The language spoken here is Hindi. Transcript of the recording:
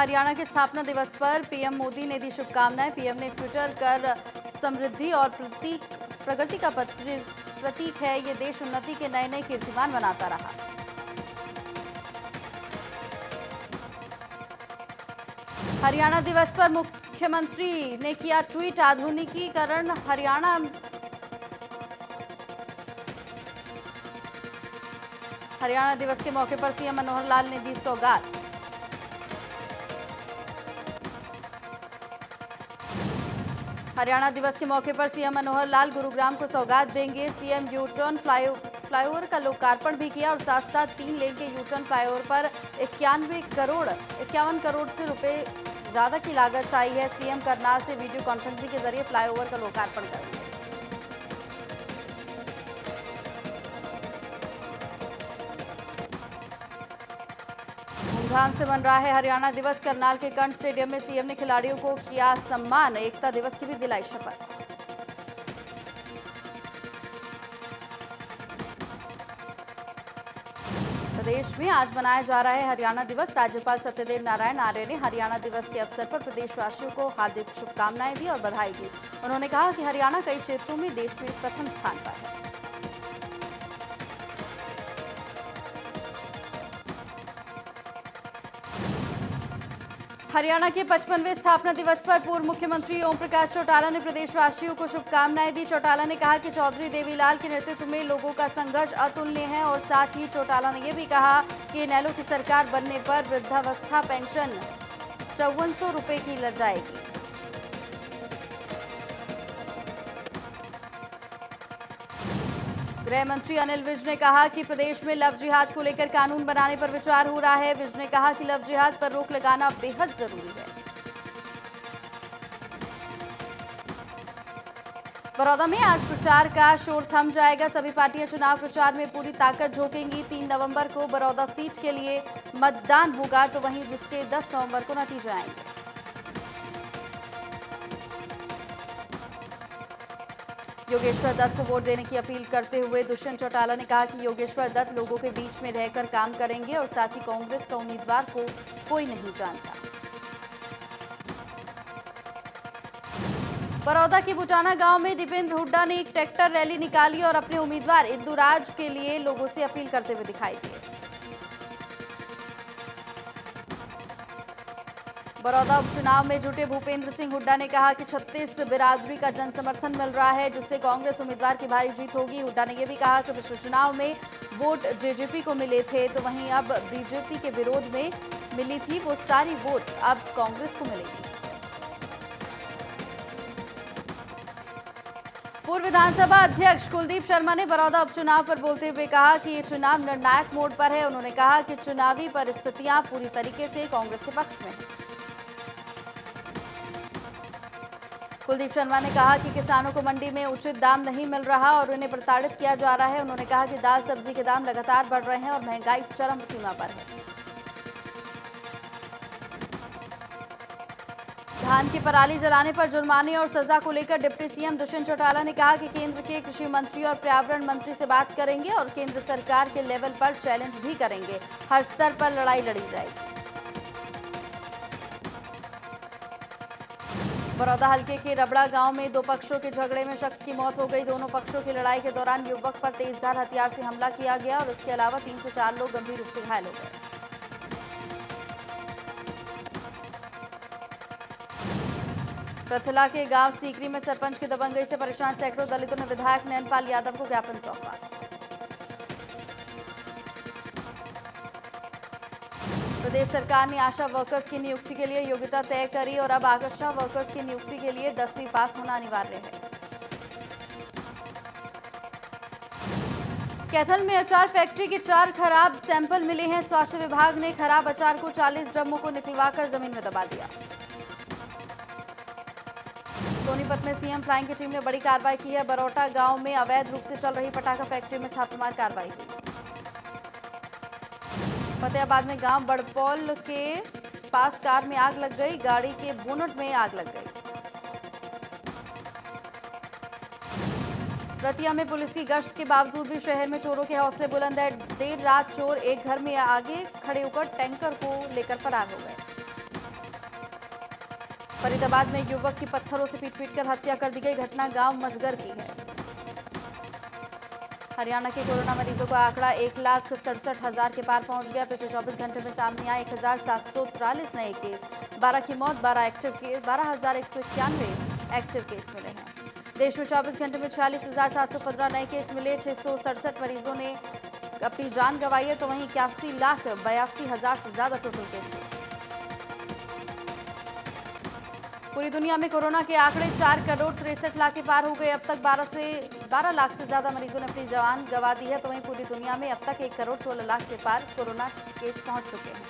हरियाणा के स्थापना दिवस पर पीएम मोदी ने दी शुभकामनाएं। पीएम ने ट्विटर कर समृद्धि और प्रगति का प्रतीक है, ये देश उन्नति के नए नए कीर्तिमान बनाता रहा। हरियाणा दिवस पर मुख्यमंत्री ने किया ट्वीट, आधुनिकीकरण हरियाणा दिवस के मौके पर सीएम मनोहर लाल ने दी सौगात। हरियाणा दिवस के मौके पर सीएम मनोहर लाल गुरुग्राम को सौगात देंगे। सीएम यूटर्न फ्लाईओवर का लोकार्पण भी किया और साथ साथ 3 लेन के यूटर्न फ्लाईओवर पर 51 करोड़ से रुपए ज्यादा की लागत आई है। सीएम करनाल से वीडियो कॉन्फ्रेंसिंग के जरिए फ्लाईओवर का लोकार्पण करेंगे। धूमधाम से मन रहा है हरियाणा दिवस। करनाल के कंठ स्टेडियम में सीएम ने खिलाड़ियों को किया सम्मान, एकता दिवस की भी दिलाई शपथ। प्रदेश में आज मनाया जा रहा है हरियाणा दिवस। राज्यपाल सत्यदेव नारायण आर्य ने हरियाणा दिवस के अवसर पर प्रदेशवासियों को हार्दिक शुभकामनाएं दी और बधाई दी। उन्होंने कहा कि हरियाणा कई क्षेत्रों में देश में प्रथम स्थान पर है। हरियाणा के 55वें स्थापना दिवस पर पूर्व मुख्यमंत्री ओम प्रकाश चौटाला ने प्रदेशवासियों को शुभकामनाएं दी। चौटाला ने कहा कि चौधरी देवीलाल के नेतृत्व में लोगों का संघर्ष अतुलनीय है और साथ ही चौटाला ने यह भी कहा कि इनेलो की सरकार बनने पर वृद्धावस्था पेंशन 5400 रुपए की लग जाएगी। गृह मंत्री अनिल विज ने कहा कि प्रदेश में लव जिहाद को लेकर कानून बनाने पर विचार हो रहा है। विज ने कहा कि लव जिहाद पर रोक लगाना बेहद जरूरी है। बड़ौदा में आज प्रचार का शोर थम जाएगा। सभी पार्टियां चुनाव प्रचार में पूरी ताकत झोंकेंगी। 3 नवंबर को बड़ौदा सीट के लिए मतदान होगा, तो वहीं उसके 10 नवंबर को नतीजे आएंगे। योगेश्वर दत्त को वोट देने की अपील करते हुए दुष्यंत चौटाला ने कहा कि योगेश्वर दत्त लोगों के बीच में रहकर काम करेंगे और साथ ही कांग्रेस का उम्मीदवार को कोई नहीं जानता। बड़ौदा के बुटाना गांव में दीपेंद्र हुड्डा ने एक ट्रैक्टर रैली निकाली और अपने उम्मीदवार इंदुराज के लिए लोगों से अपील करते हुए दिखाई दिए। बड़ौदा उपचुनाव में जुटे भूपेंद्र सिंह हुड्डा ने कहा कि 36 बिरादरी का जन समर्थन मिल रहा है, जिससे कांग्रेस उम्मीदवार की भारी जीत होगी। हुड्डा ने यह भी कहा कि पिछले चुनाव में वोट जेजेपी को मिले थे, तो वहीं अब बीजेपी के विरोध में मिली थी वो सारी वोट अब कांग्रेस को मिलेगी। पूर्व विधानसभा अध्यक्ष कुलदीप शर्मा ने बड़ौदा उपचुनाव पर बोलते हुए कहा कि ये चुनाव निर्णायक मोड़ पर है। उन्होंने कहा कि चुनावी परिस्थितियां पूरी तरीके से कांग्रेस के पक्ष में है। कुलदीप शर्मा ने कहा कि किसानों को मंडी में उचित दाम नहीं मिल रहा और उन्हें प्रताड़ित किया जा रहा है। उन्होंने कहा कि दाल सब्जी के दाम लगातार बढ़ रहे हैं और महंगाई चरम सीमा पर है। धान की पराली जलाने पर जुर्माने और सजा को लेकर डिप्टी सीएम दुष्यंत चौटाला ने कहा कि केंद्र के कृषि मंत्री और पर्यावरण मंत्री से बात करेंगे और केंद्र सरकार के लेवल पर चैलेंज भी करेंगे। हर स्तर पर लड़ाई लड़ी जाएगी। बड़ौदा हल्के के रबड़ा गांव में 2 पक्षों के झगड़े में शख्स की मौत हो गई। दोनों पक्षों की लड़ाई के दौरान युवक पर तेजधार हथियार से हमला किया गया और इसके अलावा 3 से 4 लोग गंभीर रूप से घायल हो गए। प्रथला के गांव सीकरी में सरपंच की दबंगई से परेशान सैकड़ों दलितों ने विधायक नयनपाल यादव को ज्ञापन सौंपा। प्रदेश सरकार ने आशा वर्कर्स की नियुक्ति के लिए योग्यता तय करी और अब आशा वर्कर्स की नियुक्ति के लिए 10वीं पास होना अनिवार्य है। कैथल में अचार फैक्ट्री के 4 खराब सैंपल मिले हैं। स्वास्थ्य विभाग ने खराब अचार को 40 ड्रमों को निकलवाकर जमीन में दबा दिया। सोनीपत में सीएम फ्लाइंग की टीम ने बड़ी कार्रवाई की है। बरौटा गांव में अवैध रूप से चल रही पटाखा फैक्ट्री में छापेमार कार्रवाई की। फतेहाबाद में गांव बड़पौल के पास कार में आग लग गई। गाड़ी के बोनट में आग लग गई। रतिया में पुलिस की गश्त के बावजूद भी शहर में चोरों के हौसले बुलंद है। देर रात चोर एक घर में आगे खड़े होकर टैंकर को लेकर फरार हो गए। फरीदाबाद में युवक की पत्थरों से पीट कर हत्या कर दी गई। घटना गांव मजगर की है। हरियाणा के कोरोना मरीजों का आंकड़ा 1,67,000 के पार पहुंच गया। पिछले 24 घंटे में सामने आए 1,743 नए केस, 12 की मौत, 12 एक्टिव केस, 12,191 एक्टिव केस मिले हैं। देश में 24 घंटे में 46,715 नए केस मिले। 667 मरीजों ने अपनी जान गंवाई है, तो वहीं 81,82,000 से ज्यादा टोटल केस हुए। पूरी दुनिया में कोरोना के आंकड़े 4,63,00,000 के पार हो गए। अब तक 12 लाख से ज्यादा मरीजों ने अपनी जान गंवा दी है, तो वहीं पूरी दुनिया में अब तक 1,16,00,000 के पार कोरोना केस पहुंच चुके हैं।